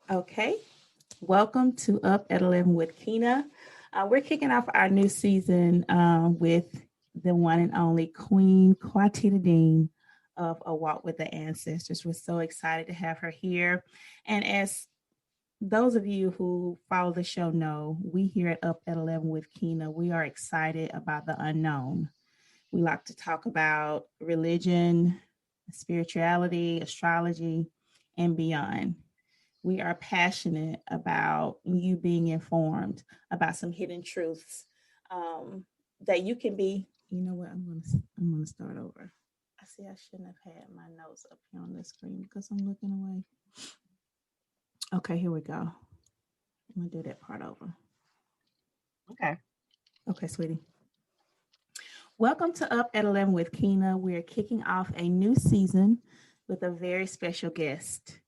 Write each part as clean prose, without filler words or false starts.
Okay, welcome to Up at 11 with Kina. We're kicking off our new season with the one and only Queen QuaTita Dean of A Walk with the Ancestors. We're so excited to have her here. And as those of you who follow the show know, we here at Up at 11 with Kina, we are excited about the unknown. We like to talk about religion, spirituality, astrology, and beyond. We are passionate about you being informed about some hidden truths that you can be. You know what? I'm gonna start over. I see I shouldn't have had my notes up here on the screen because I'm looking away. Okay, here we go. I'm gonna do that part over. Okay. Okay, sweetie. Welcome to Up at 11 with Kina. We're kicking off a new season with a very special guest.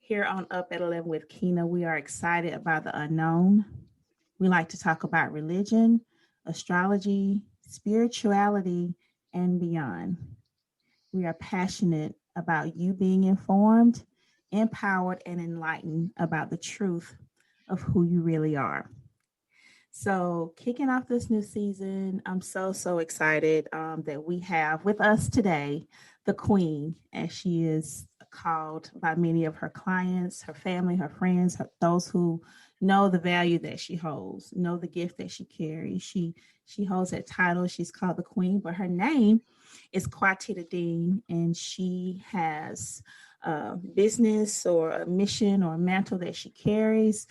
Here on Up at 11 with Kina, we are excited about the unknown. We like to talk about religion, astrology, spirituality, and beyond. We are passionate about you being informed, empowered, and enlightened about the truth of who you really are. So, kicking off this new season, I'm so excited that we have with us today the Queen, as she is called by many of her clients, her family, her friends, those who know the value that she holds, know the gift that she carries. She holds that title. She's called the Queen, but her name is QuaTita Dean, and she has business or a mission or a mantle that she carries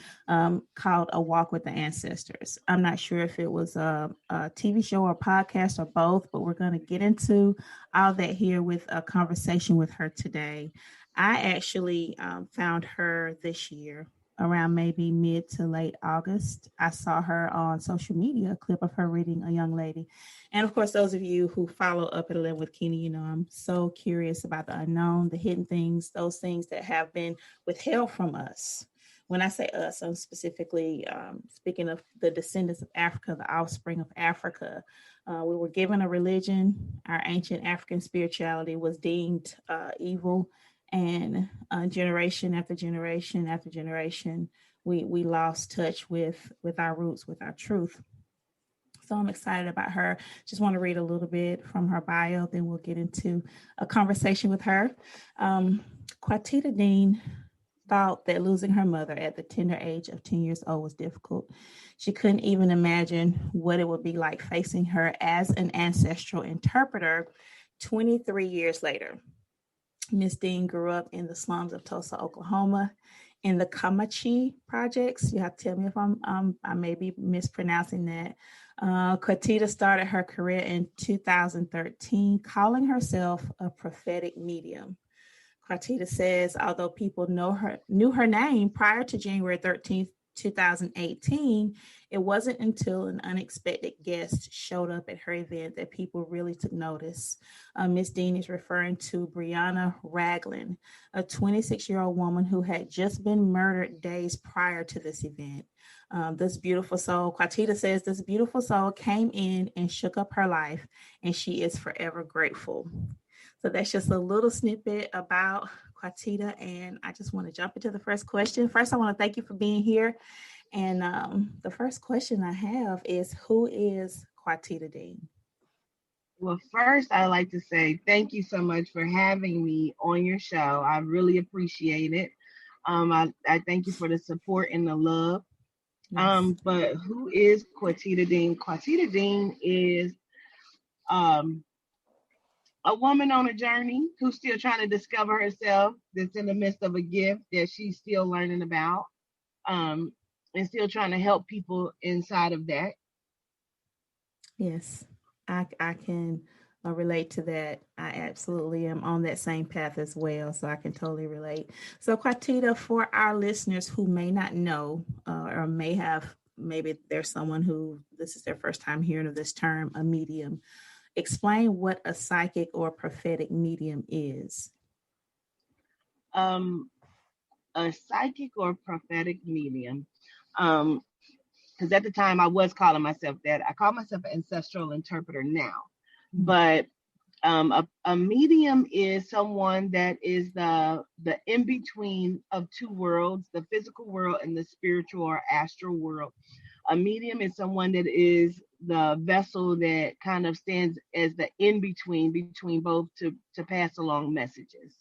called A Walk with the Ancestors. I'm not sure if it was a TV show or podcast or both, but we're going to get into all that here with a conversation with her today. I actually found her this year around maybe mid to late August. I saw her on social media, a clip of her reading A Young Lady. And of course, those of you who follow Up at 11 with Kenny, you know, I'm so curious about the unknown, the hidden things, those things that have been withheld from us. When I say us, I'm specifically speaking of the descendants of Africa, the offspring of Africa. We were given a religion. Our ancient African spirituality was deemed evil, and generation after generation after generation, we lost touch with our roots, with our truth. So I'm excited about her. Just want to read a little bit from her bio, then we'll get into a conversation with her. QuaTita Dean thought that losing her mother at the tender age of 10 years old was difficult. She couldn't even imagine what it would be like facing her as an ancestral interpreter 23 years later. Miss Dean grew up in the slums of Tulsa, Oklahoma, in the Comanche projects. You have to tell me if I may be mispronouncing that. QuaTita started her career in 2013, calling herself a prophetic medium. QuaTita says, although people knew her name prior to January 13th, 2018, it wasn't until an unexpected guest showed up at her event that people really took notice. Miss Dean is referring to Brianna Ragland, a 26-year-old woman who had just been murdered days prior to this event. This beautiful soul, QuaTita says, this beautiful soul came in and shook up her life, and she is forever grateful. So that's just a little snippet about QuaTita, and I just want to jump into the first question. First, I want to thank you for being here. And the first question I have is, who is QuaTita Dean? Well, first, I'd like to say thank you so much for having me on your show. I really appreciate it. I thank you for the support and the love. Yes. But who is QuaTita Dean? QuaTita Dean is um, a woman on a journey who's still trying to discover herself, that's in the midst of a gift that she's still learning about, um, and still trying to help people inside of that. Yes, I can relate to that. I absolutely am on that same path as well, so I can totally relate. So, QuaTita, for our listeners who may not know or may have, maybe there's someone who this is their first time hearing of this term, a medium. Explain what a psychic or prophetic medium is. Um, a psychic or prophetic medium. Um, because at the time I was calling myself that. I call myself an ancestral interpreter now, but A medium is someone that is the in between of two worlds, the physical world and the spiritual or astral world. A medium is someone that is the vessel that kind of stands as the in between both to pass along messages.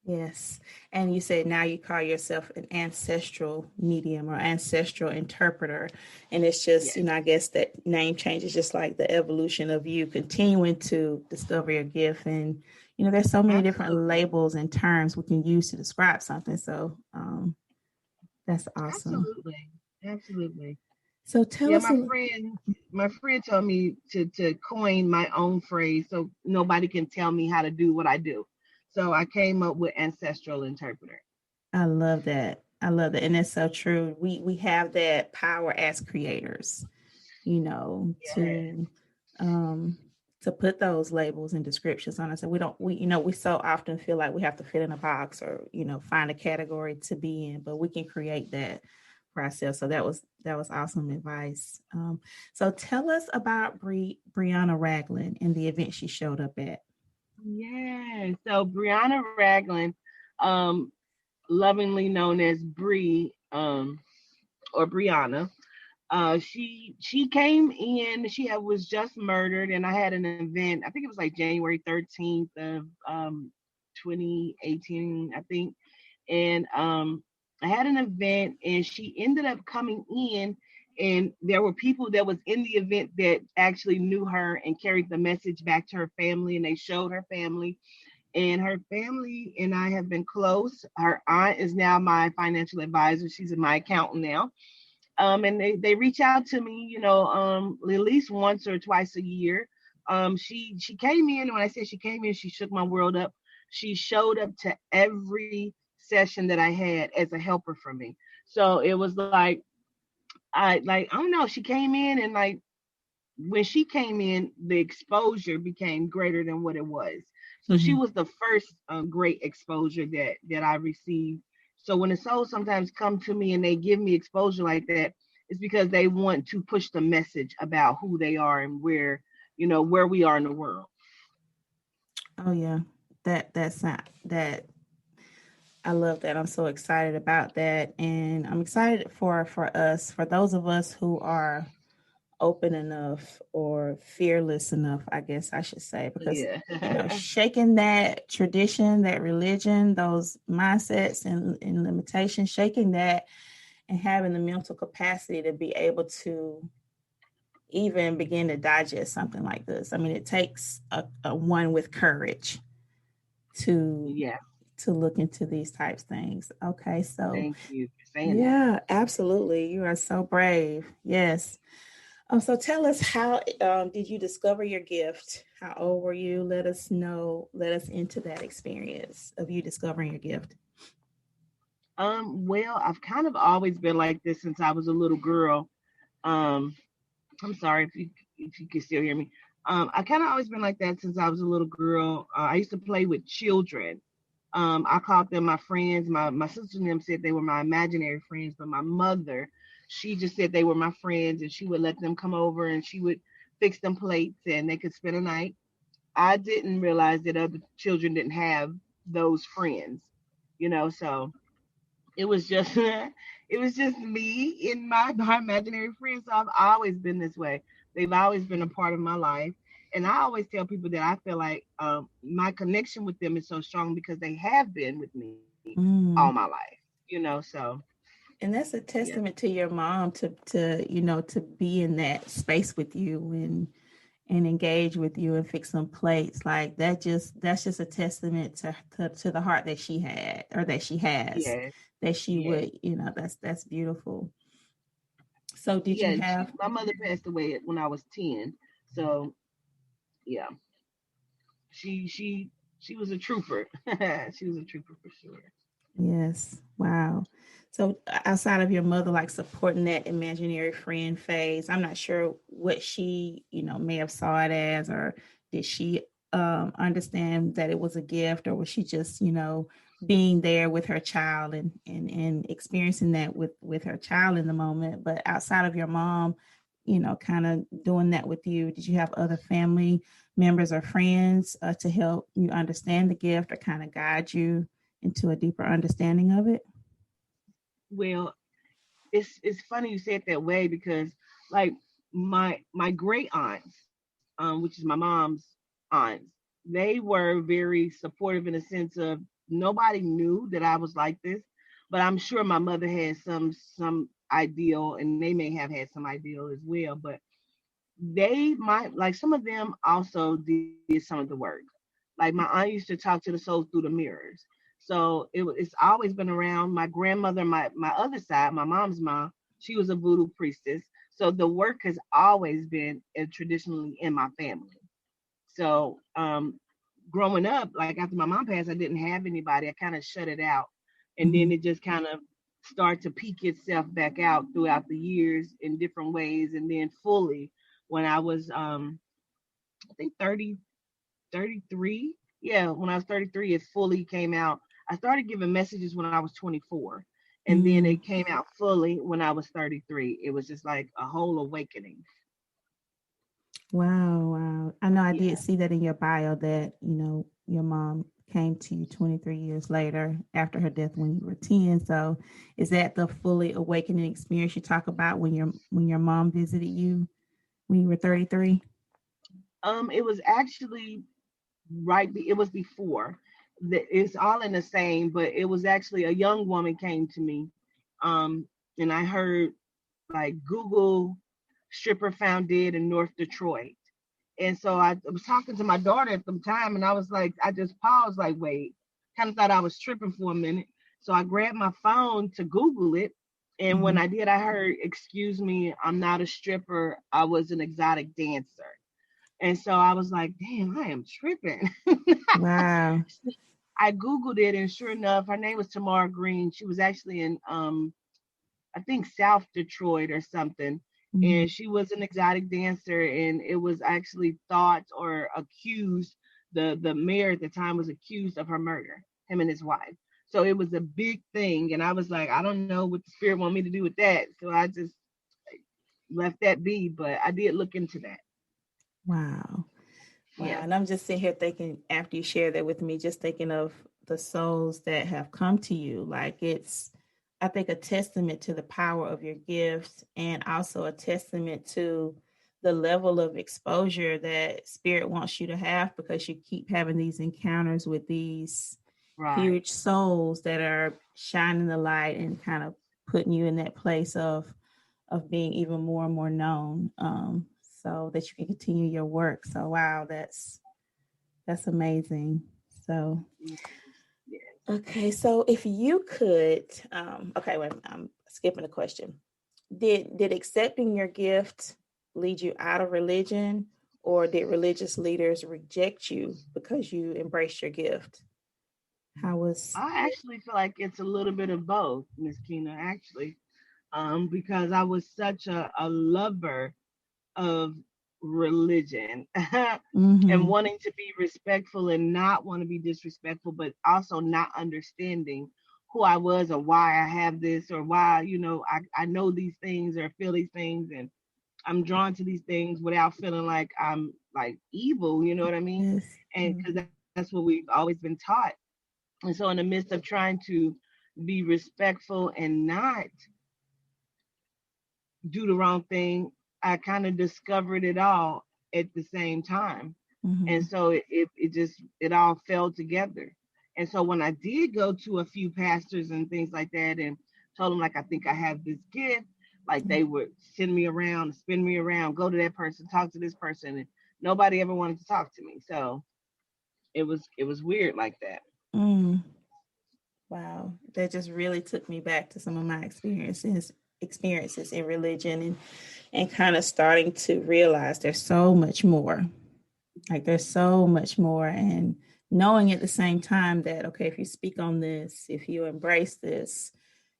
Yes. And you said now you call yourself an ancestral medium or ancestral interpreter. And it's just, Yes, I guess that name change is just like the evolution of you continuing to discover your gift. And, there's so many different absolutely, labels and terms we can use to describe something. So that's awesome. absolutely, absolutely. So tell Yeah, us a my friend told me to coin my own phrase so nobody can tell me how to do what I do. So I came up with ancestral interpreter. I love that. I love that. And it's so true. We have that power as creators, you know, Yeah, to um to put those labels and descriptions on us. And we so often feel like we have to fit in a box or, find a category to be in, but we can create that for ourselves. So that was awesome advice. So tell us about Brianna Ragland and the event she showed up at. yeah. So Brianna Ragland, um, lovingly known as Bree, or Brianna. She came in. Was just murdered, and I had an event. I think it was like January 13th of 2018, I think. And I had an event, and she ended up coming in, and there were people that was in the event that actually knew her and carried the message back to her family, and they showed her family. And her family and I have been close. Her aunt is now my financial advisor. She's my accountant now. And they reach out to me, at least once or twice a year. She came in. When I said she came in, she shook my world up. She showed up to every session that I had as a helper for me. So it was like I don't know. She came in, and like when she came in, the exposure became greater than what it was. So she Mhm. was the first great exposure that I received. So when the souls sometimes come to me and they give me exposure like that, it's because they want to push the message about who they are and where we are in the world. Oh yeah. That's not that I love that. I'm so excited about that. And I'm excited for those of us who are open enough or fearless enough, I guess I should say, because Yeah. shaking that tradition, that religion, those mindsets and limitations, shaking that and having the mental capacity to be able to even begin to digest something like this. I mean, it takes a one with courage to Yeah. look into these types of things. Okay, so Thank you for saying that. yeah, absolutely. You are so brave. Yes. So tell us, how did you discover your gift? How old were you? Let us know. Let us into that experience of you discovering your gift. Well, I've kind of always been like this since I was a little girl. Um, I'm sorry if you can still hear me. I kind of always been like that since I was a little girl. I used to play with children. I called them my friends. My sister and them said they were my imaginary friends, but my mother, she just said they were my friends, and she would let them come over and she would fix them plates and they could spend a night. I didn't realize that other children didn't have those friends, so it was just it was just me and my imaginary friends. So I've always been this way. They've always been a part of my life. And I always tell people that I feel like my connection with them is so strong because they have been with me all my Mm. life. So And that's a yeah. testament to your mom to be in that space with you and engage with you and fix some plates. Like that's just a testament to the heart that she had or that she has, Yes. that she Yes. would, that's beautiful. So did you Yeah. have My mother passed away when I was 10. So yeah, she she she was a trooper. She was a trooper for sure. Yes. Wow. So outside of your mother, like supporting that imaginary friend phase, I'm not sure what she, may have saw it as, or did she understand that it was a gift, or was she just, being there with her child and experiencing that with her child in the moment. But outside of your mom, kind of doing that with you? Did you have other family members or friends to help you understand the gift or kind of guide you into a deeper understanding of it? Well, it's funny you say it that way because like my great aunts, which is my mom's aunts, they were very supportive in the sense of nobody knew that I was like this, but I'm sure my mother had some ideal, and they may have had some ideal as well. But they might like some of them also did some of the work. Like my aunt used to talk to the souls through the mirrors. So it's always been around. My grandmother, my other side, my mom's mom, she was a voodoo priestess. So the work has always been traditionally in my family. So growing up, like after my mom passed, I didn't have anybody. I kind of shut it out, and then Mm-hmm. it just kind of started to peek itself back out throughout the years in different ways, and then fully when I was I think 33. Yeah, when I was 33, it fully came out. I started giving messages when I was 24, and then Mm. it came out fully when I was 33. It was just like a whole awakening. Wow, wow. I know I did Yeah. see that in your bio that, your mom came to you 23 years later after her death when you were 10. So is that the fully awakening experience you talk about when your mom visited you when you were 33? It was actually right. It was before. It's all in the same, but it was actually a young woman came to me, um, and I heard like Google stripper found dead in North Detroit. And so I was talking to my daughter at the time, and I was like, I just paused, like, wait, kind of thought I was tripping for a minute. So I grabbed my phone to Google it. And when Mm-hmm. I did, I heard, excuse me, I'm not a stripper. I was an exotic dancer. And so I was like, damn, I am tripping. Wow. I Googled it, and sure enough, her name was Tamara Green. She was actually in I think South Detroit or something. Mm-hmm. And she was an exotic dancer, and it was actually thought or accused. The mayor at the time was accused of her murder, him and his wife. So it was a big thing, and I was like, I don't know what the spirit want me to do with that. So I just left that be, but I did look into that. Wow. Wow. Yeah, And I'm just sitting here thinking, after you share that with me, just thinking of the souls that have come to you. Like it's, I think, a testament to the power of your gifts and also a testament to the level of exposure that spirit wants you to have because you keep having these encounters with these right. huge souls that are shining the light and kind of putting you in that place of being even more and more known, so that you can continue your work. So wow, that's amazing. So Yes, yes. okay, so if you could, okay, wait, I'm skipping a question. Did accepting your gift lead you out of religion, or did religious leaders reject you because you embraced your gift? How was? I actually feel like it's a little bit of both, Miss Keena, actually, because I was such a lover of religion and Mm-hmm. wanting to be respectful and not want to be disrespectful, but also not understanding who I was or why I have this or why, I know these things or feel these things and I'm drawn to these things without feeling like I'm like evil, you know what I mean? Yes. And because Mm-hmm. that's what we've always been taught. And so, in the midst of trying to be respectful and not do the wrong thing, I kind of discovered it all at the same time. And Mm-hmm. so it just, it all fell together. And so when I did go to a few pastors and things like that and told them, like, I think I have this gift, like they would send me around, spin me around, go to that person, talk to this person. And nobody ever wanted to talk to me. So it was weird like that. Mm. Wow, that just really took me back to some of my experiences in religion and kind of starting to realize there's so much more. Like there's so much more, and knowing at the same time that okay, if you speak on this, if you embrace this,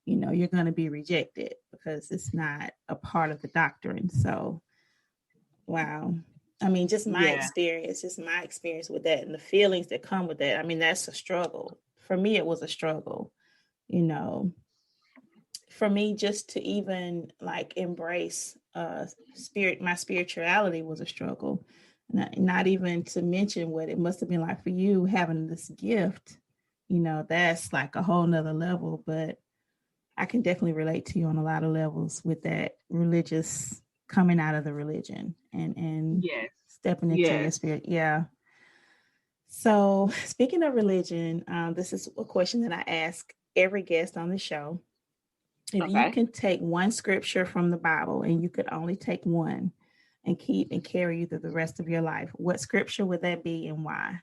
you're going to be rejected because it's not a part of the doctrine. So wow. I mean, Yeah. just my experience with that and the feelings that come with that. I mean, that's a struggle. For me, it was a struggle, you know, for me, just to even like embrace my spirituality was a struggle. Not even to mention what it must have been like for you having this gift. That's like a whole nother level. But I can definitely relate to you on a lot of levels with that religious coming out of the religion and Yes. stepping into your Yes. spirit. Yeah. So speaking of religion, this is a question that I ask every guest on the show. If you Okay. can take one scripture from the Bible and you could only take one and keep and carry you through the rest of your life, what scripture would that be and why?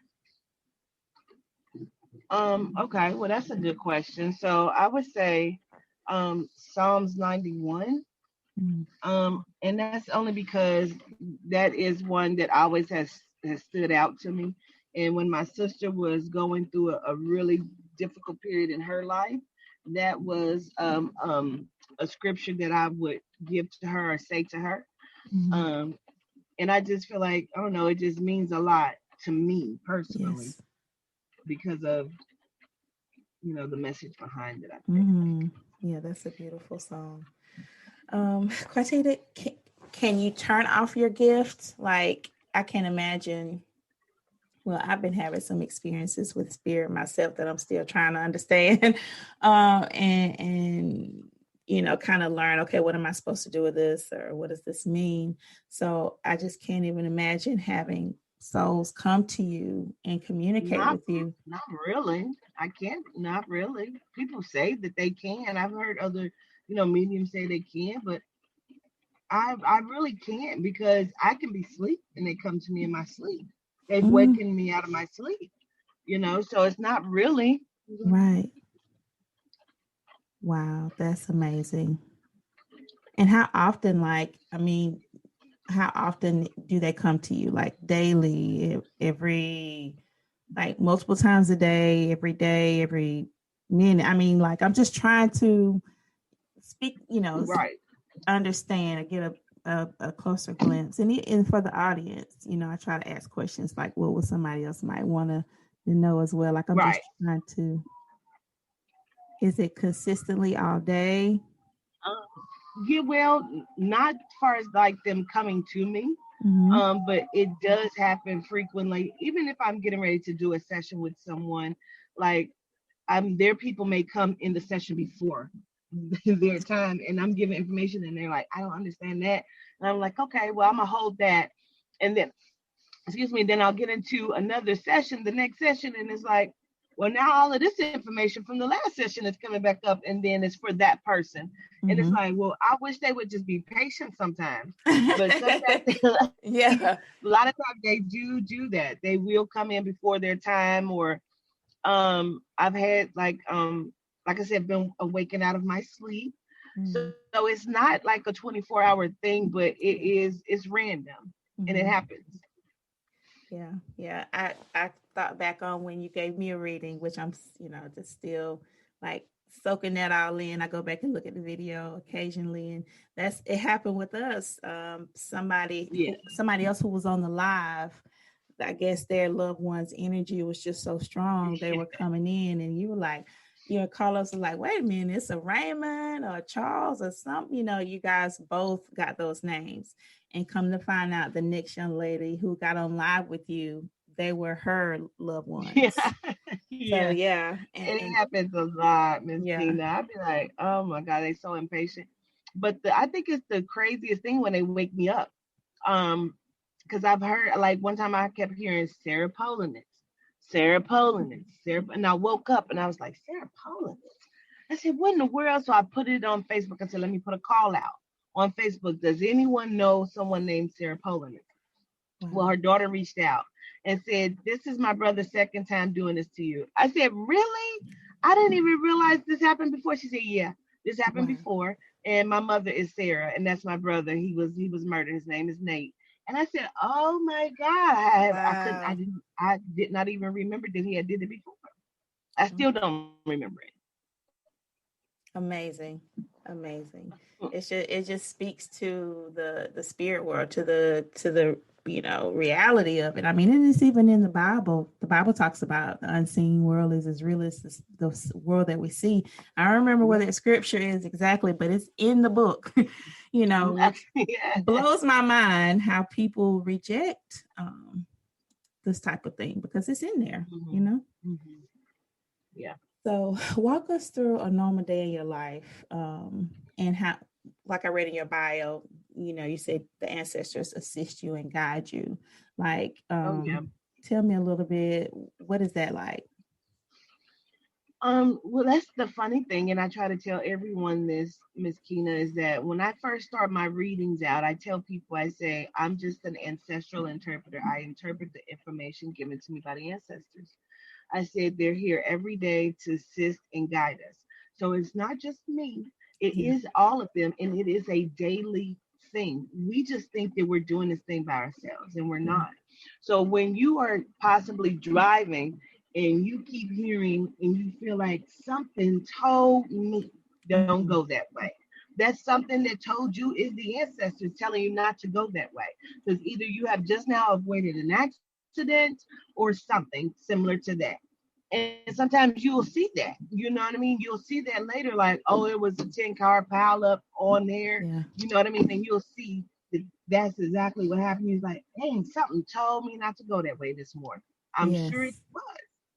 Okay, well that's a good question. So I would say Psalms 91. Mm, And that's only because that is one that always has stood out to me. And when my sister was going through a really difficult period in her life, that was a scripture that I would give to her or say to her. mhm. Um, and I just feel like, I don't know, it just means a lot to me personally Yes. because of, the message behind it, I think. Hmm. Yeah, that's a beautiful song. QuaTita, can you turn off your gift? Like, I can imagine. Well, I've been having some experiences with spirit myself that I'm still trying to understand, and kind of learn. Okay, what am I supposed to do with this, or what does this mean? So I just can't even imagine having souls come to you and communicate Not with you. not really. I can't. Not really. People say that they can. I've heard other, mediums say they can, but I really can't because I can be asleep and they come to me in my sleep. They've Mm, wakened me out of my sleep. So it's not really. right. Wow, that's amazing. And how often, like, I mean, how often do they come to you? Like daily, every, like multiple times a day, every day, every minute? I mean, like, I'm just trying to speak, Right. understand or get a closer glimpse. And for the audience, I try to ask questions like what would somebody else might want to know as well. Like, I'm just Right. trying to, is it consistently all day? Yeah, well, not as far as like them coming to me, Mm-hmm. but it does happen frequently. Even if I'm getting ready to do a session with someone, like their people may come in the session before their time, and I'm giving information, and they're like, I don't understand that, and I'm like, okay, well, I'm gonna hold that, and then excuse me, then I'll get into another session, the next session, and it's like, well, now all of this information from the last session is coming back up, and then it's for that person. And it's Mm-hmm. like, well, I wish they would just be patient sometimes. But sometimes, a Yeah. lot of times they do that. They will come in before their time, or I've had like I said, been awakened out of my sleep. So Mm, it's not like a 24-hour thing, but it's random and it mm-hmm. happens. Yeah, yeah. I thought back on when you gave me a reading, which I'm, just still like soaking that all in. I go back and look at the video occasionally, and that's it happened with us. Yeah. Somebody else who was on the live, I guess their loved one's energy was just so strong. They were coming in, and you were like, Carlos was like, wait a minute, it's a Raymond or Charles or something. You guys both got those names. And come to find out, the next young lady who got on live with you, they were her loved Yeah. ones. So Yeah. yeah, It and happens a lot, Miss yeah. Tina. I'd be like, oh my God, they so impatient. But I think it's the craziest thing when they wake me up. Um, because I've heard like one time I kept hearing Sarah Polinitz, Sarah Polinitz, Sarah, and I woke up and I was like, Sarah Polinitz. I said, what in the world? So I put it on Facebook and said, let me put a call out on Facebook. Does anyone know someone named Sarah Polinitz? Well, Wow. her daughter reached out and said, this is my brother's second time doing this to you. I said, really? I didn't even realize this happened before. She said, yeah, this happened Wow. before. And my mother is Sarah, and that's my brother. He was murdered. His name is Nate. And I said, oh my God, Wow. I did not even remember that he had did it before. I still don't remember it. Amazing. Amazing. It just speaks to the spirit world, to the reality of it. I mean, it is even in the Bible. The Bible talks about the unseen world is as real as the world that we see. I don't remember where that scripture is exactly, but it's in the book, which blows my mind how people reject this type of thing because it's in there, Yeah. So walk us through a normal day in your life, and how, like I read in your bio, you said the ancestors assist you and guide you. Like, tell me a little bit, what is that like? Well, that's the funny thing, and I try to tell everyone this, Miss Keena, is that when I first start my readings out, I tell people, I say, I'm just an ancestral interpreter. I interpret the information given to me by the ancestors. I said they're here every day to assist and guide us. So it's not just me, it Yeah. is all of them, and it is a daily thing. We just think that we're doing this thing by ourselves, and we're Yeah. not. So when you are possibly driving and you keep hearing and you feel like something told me, don't go that way. That's something that told you is the ancestors telling you not to go that way. Because either you have just now avoided an accident or something similar to that. And sometimes you will see that, you know what I mean? You'll see that later, like, oh, it was a 10-car pile up on there, Yeah. you know what I mean? And you'll see that that's exactly what happened. He's like, dang, something told me not to go that way this morning. I'm sure it Yes. was,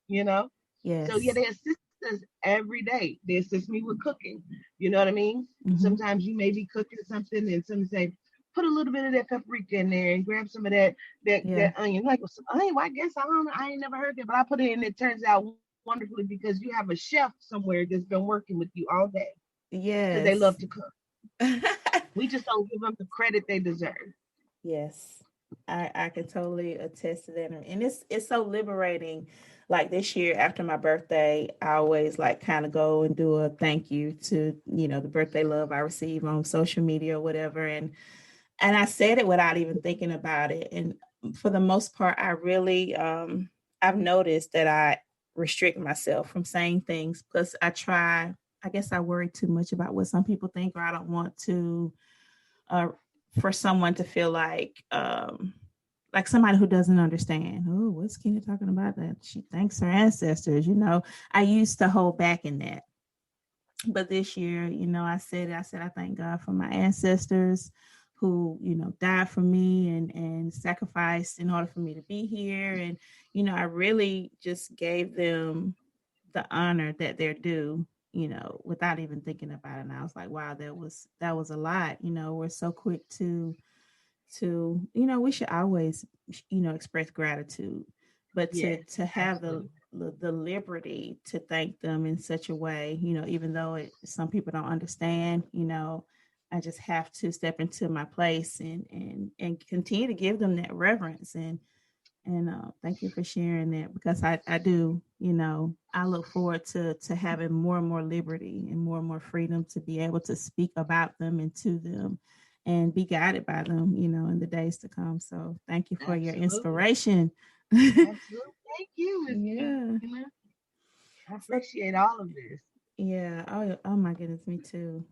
you know? So yeah, Yes. they assist us every day. They assist me with cooking. You know what I mean? Mm-hmm. Sometimes you may be cooking something and some say, put a little bit of that paprika in there and grab some of that Yeah. onion. Like, well, some onion, well, I guess I don't know. I ain't never heard that, but I put it in. It turns out wonderfully because you have a chef somewhere that's been working with you all day because they love Yes. to cook. We just don't give them the credit they deserve. Yes, I can totally attest to that, and it's so liberating. Like this year after my birthday, I always like kind of go and do a thank you to the birthday love I receive on social media or whatever, and I said it without even thinking about it. And for the most part, I really I've noticed that I restrict myself from saying things. Plus, I guess I worry too much about what some people think, or I don't want to uh, for someone to feel like somebody who doesn't understand. Oh, what's Kenya talking about? That she thanks her ancestors. I used to hold back in that, but this year, I said I thank God for my ancestors who died for me and sacrificed in order for me to be here, and I really just gave them the honor that they're due, without even thinking about it. And I was like, wow, that was a lot. We're so quick to we should always express gratitude, but to Yes, have the absolutely. the liberty to thank them in such a way, even though some people don't understand, I just have to step into my place and continue to give them that reverence. And thank you for sharing that, because I do, I look forward to having more and more liberty and more freedom to be able to speak about them and to them and be guided by them, in the days to come. So thank you for your Absolutely. inspiration. Absolutely. Thank you, Miss Keena. Yeah. I So appreciate all of this. yeah. Oh my goodness, me too.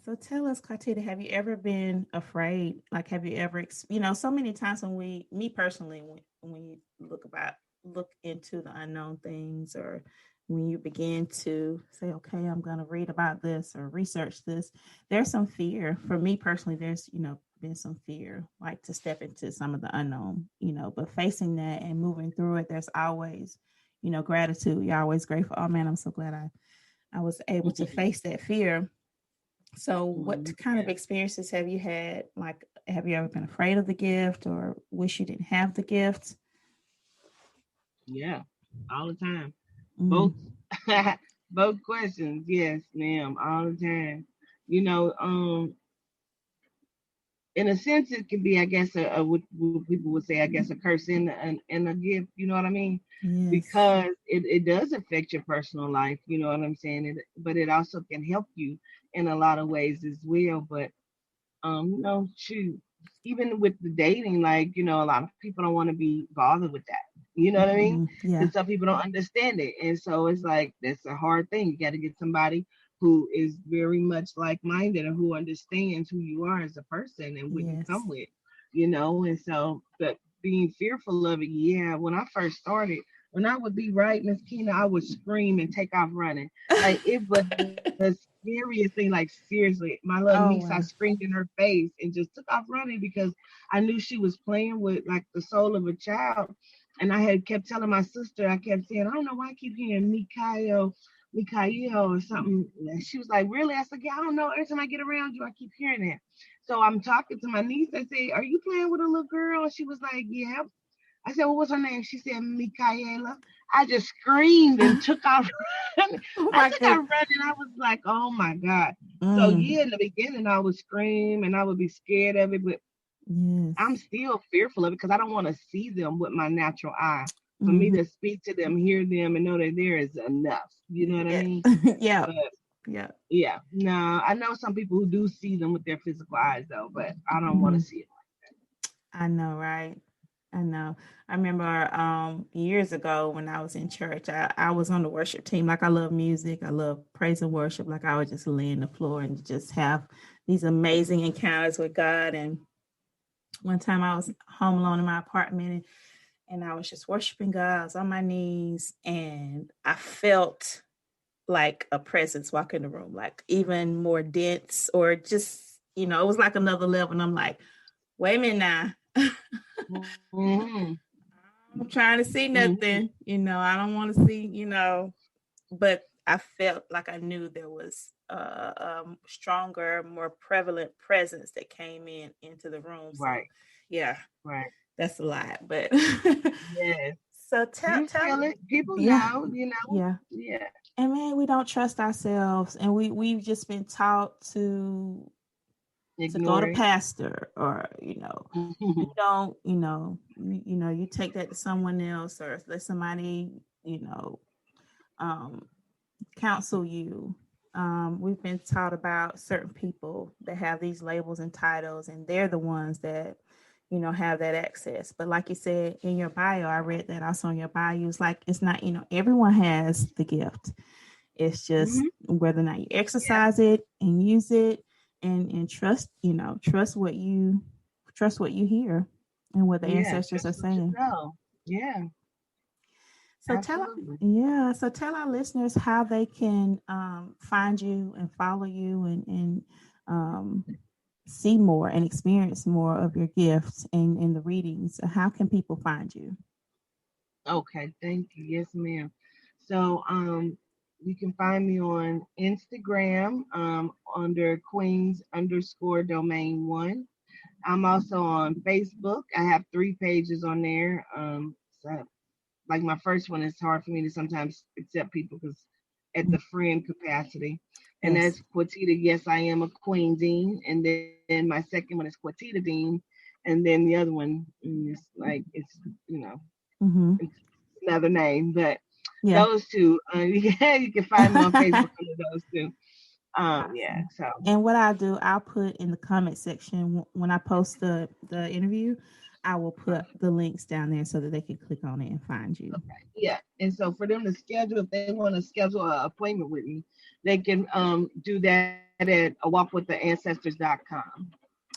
So tell us, QuaTita, have you ever been afraid? Like, have you ever, so many times me personally, when you look into the unknown things, or when you begin to say, okay, I'm going to read about this or research this, there's some fear. For me personally, there's, been some fear, like to step into some of the unknown, but facing that and moving through it, there's always, gratitude. You're always grateful. Oh man, I'm so glad I was able to face that fear. So, what kind Yeah. of experiences have you had? Like, have you ever been afraid of the gift or wish you didn't have the gift? Yeah. All the time. Mm, Both both questions. Yes, ma'am. All the time. You know, in a sense, it can be, I guess, what people would say, I guess, a curse and a gift. You know what I mean? yes. Because it does affect your personal life. You know what I'm saying? But it also can help you in a lot of ways as well. But shoot, even with the dating, like, a lot of people don't want to be bothered with that. You know what I mean? Yeah. Because some people don't understand it. And so it's like, that's a hard thing. You got to get somebody who is very much like minded and who understands who you are as a person and what you come Yes. with. And so, but being fearful of it, yeah, when I first started, when I would be right, Miss Keena, I would scream and take off running. Like it was the scariest thing. Like seriously, my little niece, I Oh wow. screamed in her face and just took off running because I knew she was playing with like the soul of a child. And I had kept telling my sister, I kept saying, I don't know why I keep hearing Mikhail or something. And she was like, really? I said, yeah, I don't know. Every time I get around you, I keep hearing that. So I'm talking to my niece. I say, are you playing with a little girl? And she was like, yeah. I said, well, what's her name? She said, Michaela. I just screamed and took off running. Oh I my took off goodness. running. I was like, oh my God. So Mm, yeah, in the beginning I would scream and I would be scared of it, but I'm yes. still fearful of it because I don't want to see them with my natural eye. For me Mm-hmm. to speak to them, hear them, and know that there is enough. You know what I Yeah. mean? Yeah. But Yeah. yeah, no, I know some people who do see them with their physical eyes though, but I don't want to Mhm. see it. I know, right? I know. I remember years ago when I was in church, I was on the worship team. Like I love music. I love praise and worship. Like I would just lay on the floor and just have these amazing encounters with God. And one time I was home alone in my apartment and I was just worshiping God. I was on my knees and I felt like a presence walk in the room, like even more dense or just, it was like another level. And I'm like, wait a minute now. Mm-hmm. I'm trying to see Mm-hmm. nothing, I don't want to see, but I felt like I knew there was a stronger, more prevalent presence that came into the room. So Right. yeah, Right. that's a lot, but Yes. so You tell feel it. People yeah, know. yeah. Yeah. And man, we don't trust ourselves, and we've just been taught to go Ignore to it. pastor, or you don't, you take that to someone else, or let somebody, you know um counsel you. We've been taught about certain people that have these labels and titles, and they're the ones that have that access. But like you said in your bio, I read that also in your bio, it's like it's not, everyone has the gift. It's just Hmm. whether or not you Yeah. exercise it and use it, and trust, trust what you hear and what the Yeah. ancestors Trust are what you saying. know. Yeah. So Absolutely. tell our listeners how they can find you and follow you, and um, see more and experience more of your gifts and the readings. How can people find you? Okay. Thank you. Yes, ma'am. So, you can find me on Instagram, under Queens underscore domain one. I'm also on Facebook. I have 3 pages on there. So like my first one, it's hard for me to sometimes accept people because at the friend capacity. And Yes. that's QuaTita, yes, I am a Queen Dean. And then my second one is QuaTita Dean. And then the other one is like, you know, Mm-hmm. it's another name. But Yeah. those two, you can find me on Facebook under those two. Yeah, Awesome. so, And what I'll do, I'll put in the comment section when I post the interview, I will uh, put the links down there so that they can click on it and find you. yeah. And so for them to schedule, if they want to schedule an appointment with me, they can do that at awalkwithancestors.com.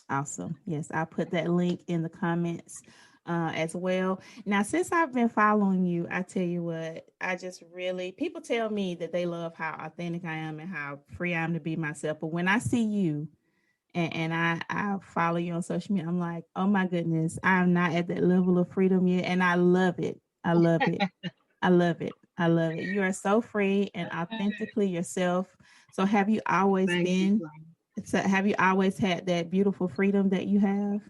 Awesome. Yes, I'll put that link in the comments as well. Now, since I've been following you, I tell you what, I just really, people tell me that they love how authentic I am and how free I am to be myself. But when I see you, and I follow you on social media, I'm like, oh my goodness, I'm not at that level of freedom yet. And I love it. I love it. I love it. I love it. You are so free and authentically yourself. So Thank you. have you always had that beautiful freedom that you have?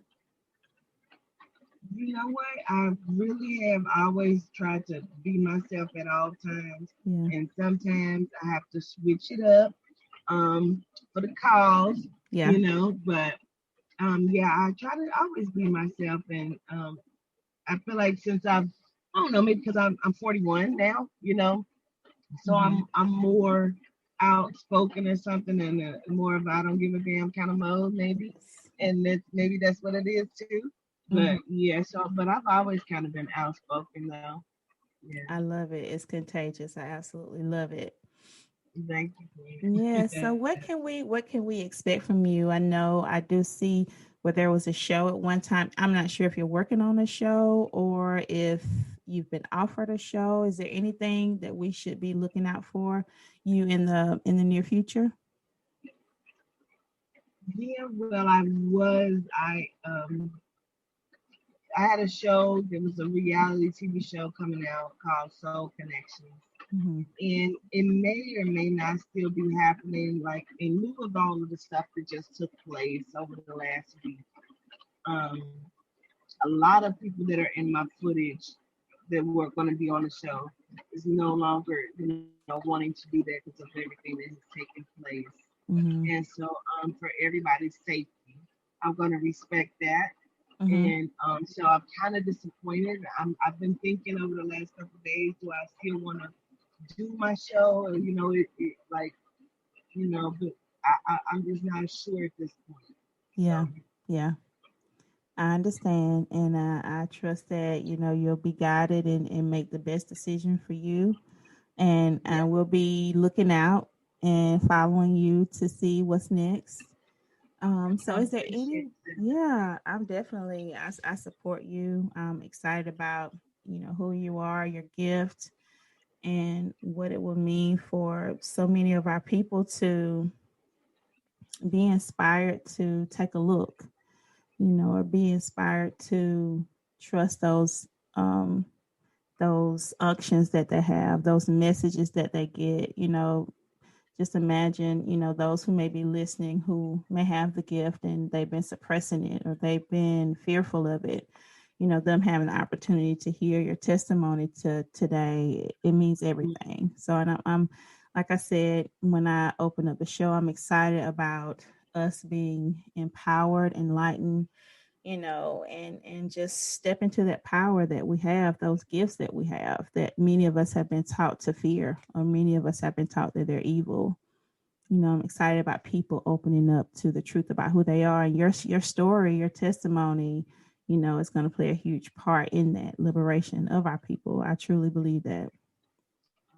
You know what? I really have always tried to be myself at all times. Yeah. And sometimes I have to switch it up for the cause, Yeah. but yeah, I try to always be myself. And I feel like since I don't know, maybe because I'm 41 now, so Hmm. I'm more outspoken or something, and more of I don't give a damn kind of mode, maybe. Yes. And maybe that's what it is too. But Hmm. yeah, but I've always kind of been outspoken though. Yeah, I love it. It's contagious. I absolutely love it. thank Yeah. you. So what can we expect from you? I know I do see where there was a show at one time. I'm not sure if you're working on a show or if you've been offered a show. Is there anything that we should be looking out for you in the near future? Yeah, well, I had a show. There was a reality TV show coming out called Soul Connections, Mm-hmm. and it may or may not still be happening. Like in lieu of all of the stuff that just took place over the last week, um, a lot of people that are in my footage that were going to be on the show is no longer, wanting to do that because of everything that has taken place. Mm-hmm. And so, for everybody's safety, I'm going to respect that. Mm-hmm. And so I'm kind of disappointed. I've been thinking over the last couple of days, do I still want to do my show? Or, like, but I'm just not sure at this point. Yeah. So, Yeah. I understand, and I trust that you'll be guided and make the best decision for you. And yeah, I will be looking out and following you to see what's next. So I is there appreciate any? that. Yeah, I'm definitely. I support you. I'm excited about who you are, your gift, and what it will mean for so many of our people to be inspired to take a look, or be inspired to trust those unctions that they have, those messages that they get. Just imagine, those who may be listening who may have the gift and they've been suppressing it or they've been fearful of it. Them having the opportunity to hear your testimony to today, it means everything. So, and I'm like I said, when I open up the show, I'm excited about us being empowered, enlightened, and just step into that power that we have, those gifts that we have, that many of us have been taught to fear, or many of us have been taught that they're evil. I'm excited about people opening up to the truth about who they are, and your story, your testimony, is going to play a huge part in that liberation of our people. I truly believe that.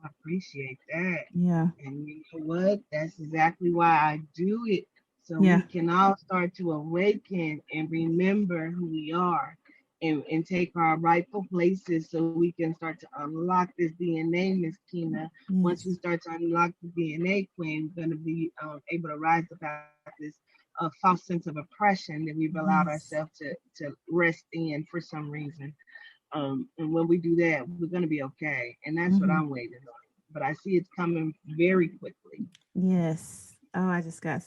I appreciate that. Yeah. And you know what? That's exactly why I do it. So Yeah. we can all start to awaken and remember who we are and take our rightful places so we can start to unlock this DNA, Miss Kina. Once we Yes. start to unlock the DNA, Queen, we're going to be able to rise up out this false sense of oppression that we've allowed Yes. ourselves to rest in for some reason. And when we do that, we're going to be okay. And that's what Hmm. I'm waiting on. But I see it's coming very quickly. Yes. Oh, I just got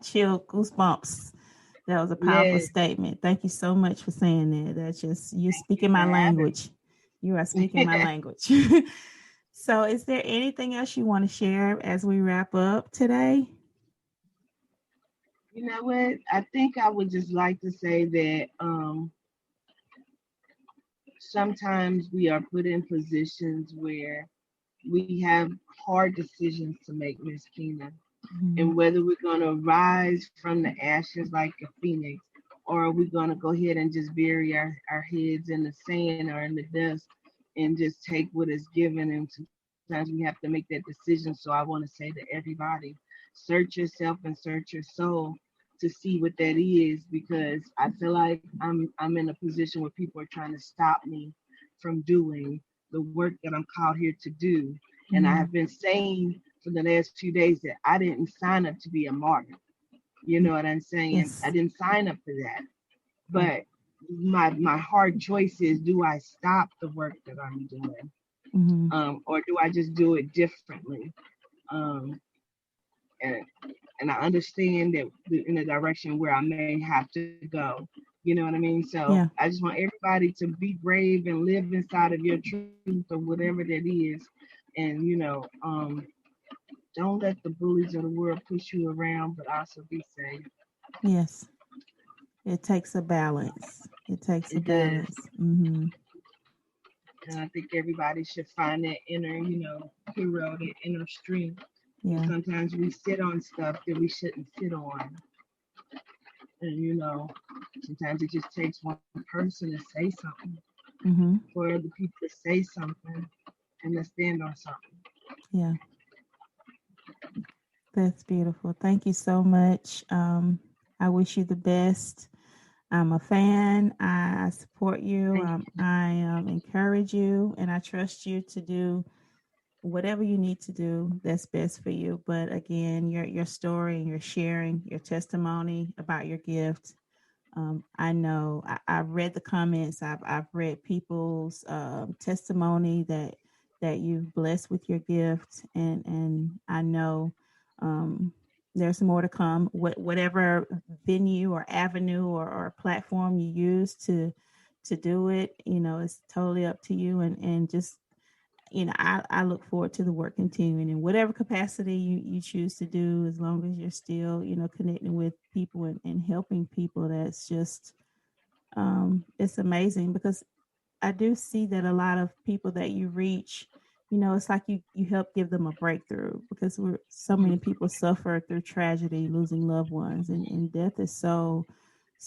chill goosebumps. That was a powerful Yes, statement. Thank you so much for saying that. That's just you thank you speaking for my having language. You are speaking my me. language. So, is there anything else you want to share as we wrap up today? You know what? I think I would just like to say that sometimes we are put in positions where we have hard decisions to make, Miss Kina. Mhm. And whether we're going to rise from the ashes like a phoenix, or are we going to go ahead and just bury our heads in the sand or in the dust and just take what is given. And sometimes we have to make that decision. So I want to say to everybody, search yourself and search your soul to see what that is, because I feel like I'm in a position where people are trying to stop me from doing the work that I'm called here to do. And I have Mhm. been saying for the last few days that I didn't sign up to be a martyr. You know what I'm saying? I Yes. didn't sign up for that. But my hard choice is, do I stop the work that I'm doing? Mhm. Or do I just do it differently? Um, and and I understand that in the direction where I may have to go. You know what I mean? So Yeah. I just want everybody to be brave and live inside of your truth or whatever that is. And don't let the bullies of the world push you around, but also be safe. Yes. It takes a balance. It takes a It does. balance. Mhm. And I think everybody should find that inner, hero, that inner strength. And Yeah. sometimes we sit on stuff that we shouldn't sit on. And sometimes it just takes one person to say something, Mhm. for other people to say something, and to stand on something. Yeah. That's beautiful. Thank you so much. I wish you the best. I'm a fan. I support you. I encourage you, and I trust you to do whatever you need to do that's best for you. But again, your story and your sharing, your testimony about your gift. I know I've read the comments. I've read people's testimony that you've blessed with your gift, and I know there's more to come. Whatever venue or avenue or platform you use to do it, it's totally up to you. And just I look forward to the work continuing in whatever capacity you choose to do, as long as you're still, connecting with people and helping people. That's just, it's amazing, because I do see that a lot of people that you reach, it's like you help give them a breakthrough, because so many people suffer through tragedy, losing loved ones, and death is so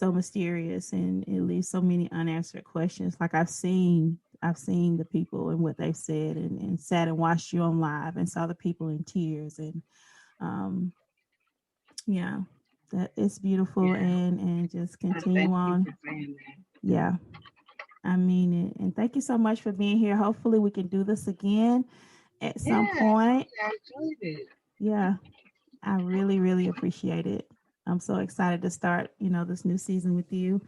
mysterious, and it leaves so many unanswered questions. Like I've seen the people and what they've said, and sat and watched you on live and saw the people in tears, and um yeah, that it's beautiful. Yeah. And just continue Thank you on. for saying that. Yeah, I mean it. And thank you so much for being here. Hopefully we can do this again at some Yeah, point. I enjoyed it. Yeah, I really, really appreciate it. I'm so excited to start, this new season with you,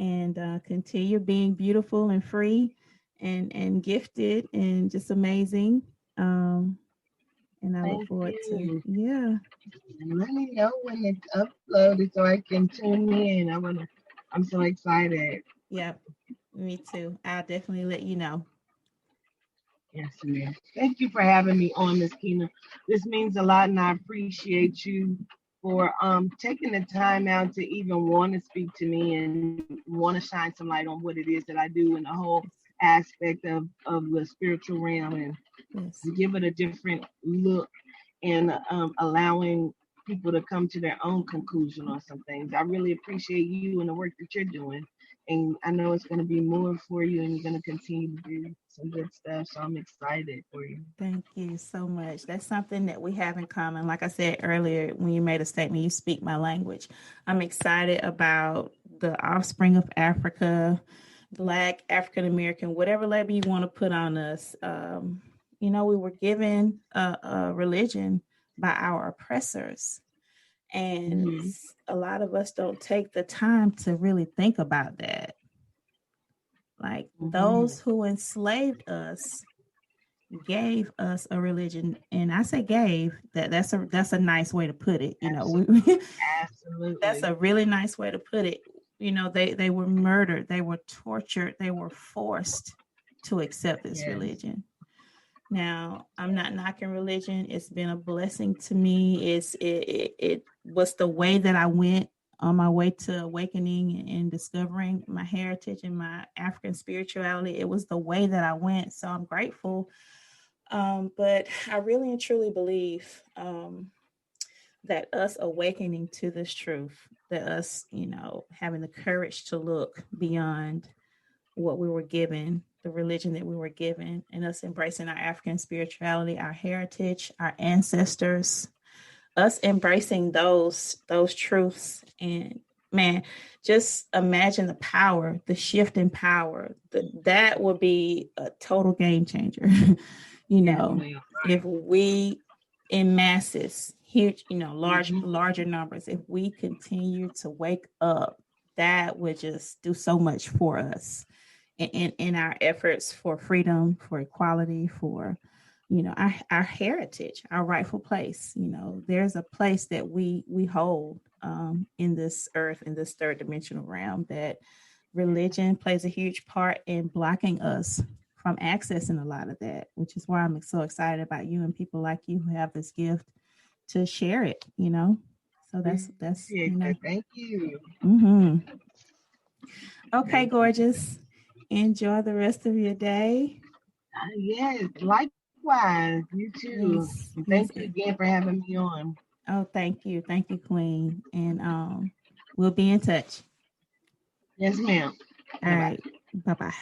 and continue being beautiful and free and gifted and just amazing. Um, and I look Thank forward to, you. yeah, And let me know when it's uploaded so I can tune in. I'm so excited. yeah, me too. I'll definitely let you know. Yes, ma'am. Thank you for having me on, Miss Keena. This means a lot, and I appreciate you for taking the time out to even want to speak to me and want to shine some light on what it is that I do in the whole aspect of the spiritual realm, and Yes, give it a different look, and allowing people to come to their own conclusion on some things. I really appreciate you and the work that you're doing. And I know it's going to be more for you, and you're going to continue to do some good stuff. So I'm excited for you. thank you so much. That's something that we have in common. Like I said earlier, when you made a statement, you speak my language. I'm excited about the offspring of Africa, Black, African American, whatever label you want to put on us. We were given a religion by our oppressors. And Mm-hmm. a lot of us don't take the time to really think about that. Like, Mm-hmm. those who enslaved us gave us a religion, and I say gave, that's a nice way to put it. Absolutely. That's Absolutely. a really nice way to put it. They were murdered, they were tortured, they were forced to accept this Yes. religion. Now, I'm not knocking religion. It's been a blessing to me. It was the way that I went on my way to awakening and discovering my heritage and my African spirituality. It was the way that I went. So I'm grateful. But I really and truly believe that us awakening to this truth, that us, having the courage to look beyond what we were given, the religion that we were given, and us embracing our African spirituality, our heritage, our ancestors, us embracing those truths. And man, just imagine the power, the shift in power. That would be a total game changer. you Yes, know, ma'am. if we in masses, huge, Mm-hmm. larger numbers, if we continue to wake up, that would just do so much for us in our efforts for freedom, for equality, for our heritage, our rightful place. There's a place that we hold in this earth, in this third dimensional realm, that religion plays a huge part in blocking us from accessing a lot of that, which is why I'm so excited about you and people like you who have this gift to share it. So that's Appreciate that. Thank you. mm-hmm. Okay, Thank you. gorgeous. Enjoy the rest of your day. Yes, likewise. You too. And Yes, thank you yes. again for having me on. Oh, thank you, Queen. And we'll be in touch. Yes, ma'am. All Bye bye. right, bye bye.